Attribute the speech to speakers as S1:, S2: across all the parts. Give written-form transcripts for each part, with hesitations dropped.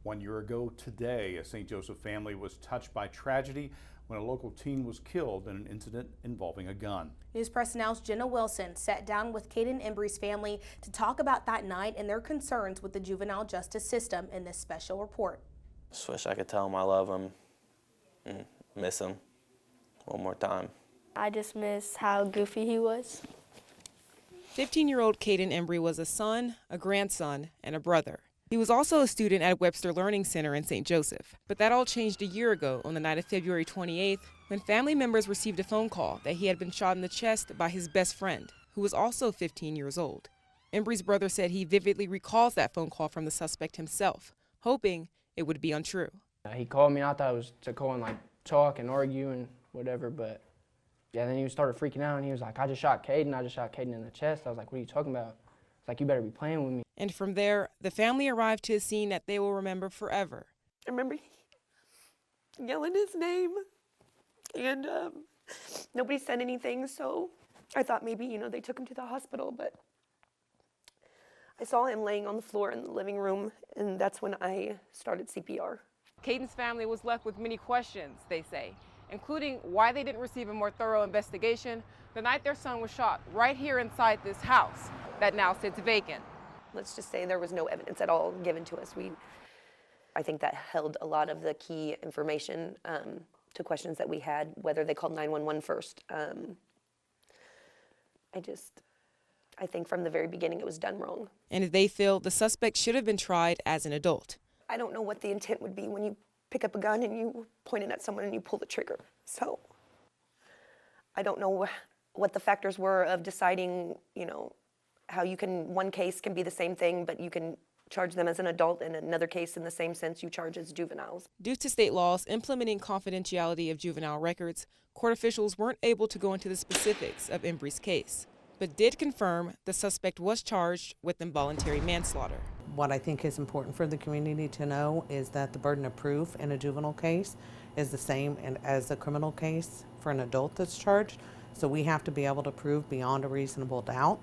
S1: 1 year ago today, a St. Joseph family was touched by tragedy when a local teen was killed in an incident involving a gun.
S2: News Press Now's Jenna Wilson sat down with Caden Embry's family to talk about that night and their concerns with the juvenile justice system in this special report.
S3: Just wish I could tell him I love him and miss him one more time.
S4: I just miss how goofy he was.
S5: 15-year-old Caden Embry was a son, a grandson, and a brother. He was also a student at Webster Learning Center in St. Joseph. But that all changed a year ago on the night of February 28th when family members received a phone call that he had been shot in the chest by his best friend, who was also 15 years old. Embry's brother said he vividly recalls that phone call from the suspect himself, hoping it would be untrue.
S6: He called me, I thought it was to call and talk and argue and whatever, but yeah, then he started freaking out and he was like, I just shot Caden in the chest. I was like, what are you talking about? It's like, you better be playing with me.
S5: And from there, the family arrived to a scene that they will remember forever.
S7: I remember yelling his name, and nobody said anything, so I thought maybe, they took him to the hospital, but I saw him laying on the floor in the living room, and that's when I started CPR.
S8: Caden's family was left with many questions, they say, including why they didn't receive a more thorough investigation the night their son was shot right here inside this house that now sits vacant.
S7: Let's just say there was no evidence at all given to us. I think that held a lot of the key information to questions that we had, whether they called 911 first. I think from the very beginning it was done wrong.
S5: And they feel the suspect should have been tried as an adult.
S7: I don't know what the intent would be when you pick up a gun and you point it at someone and you pull the trigger. So I don't know what the factors were of deciding, how one case can be the same thing, but you can charge them as an adult, and another case in the same sense you charge as juveniles.
S5: Due to state laws implementing confidentiality of juvenile records, court officials weren't able to go into the specifics of Embry's case, but did confirm the suspect was charged with involuntary manslaughter.
S9: What I think is important for the community to know is that the burden of proof in a juvenile case is the same as a criminal case for an adult that's charged. So we have to be able to prove beyond a reasonable doubt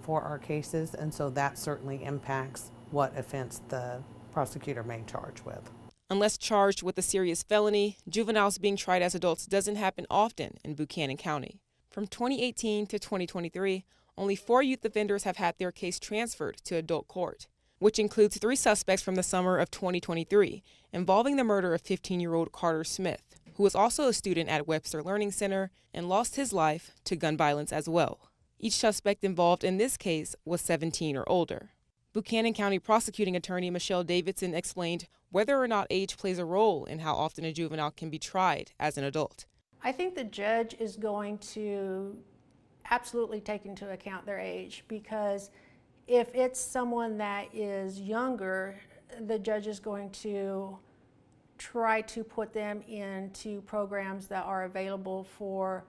S9: for our cases, and so that certainly impacts what offense the prosecutor may charge with.
S5: Unless charged with a serious felony, juveniles being tried as adults doesn't happen often in Buchanan County. From 2018 to 2023, only 4 youth offenders have had their case transferred to adult court, which includes 3 suspects from the summer of 2023 involving the murder of 15-year-old Carter Smith, who was also a student at Webster Learning Center and lost his life to gun violence as well. Each suspect involved in this case was 17 or older. Buchanan County Prosecuting Attorney Michelle Davidson explained whether or not age plays a role in how often a juvenile can be tried as an adult.
S10: I think the judge is going to absolutely take into account their age, because if it's someone that is younger, the judge is going to try to put them into programs that are available for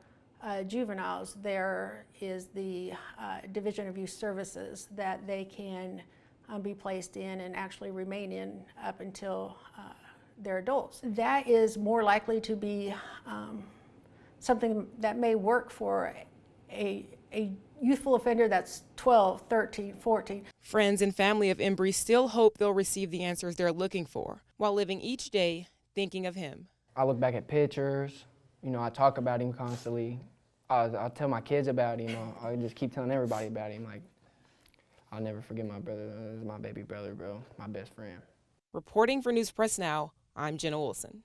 S10: juveniles. There is the Division of Youth Services that they can be placed in and actually remain in up until they're adults. That is more likely to be something that may work for a youthful offender that's 12, 13, 14.
S5: Friends and family of Embry still hope they'll receive the answers they're looking for while living each day thinking of him.
S6: I look back at pictures, I talk about him constantly. I'll tell my kids about him. I just keep telling everybody about him. Like, I'll never forget my brother. This is my baby brother, bro, my best friend.
S5: Reporting for News Press Now, I'm Jenna Wilson.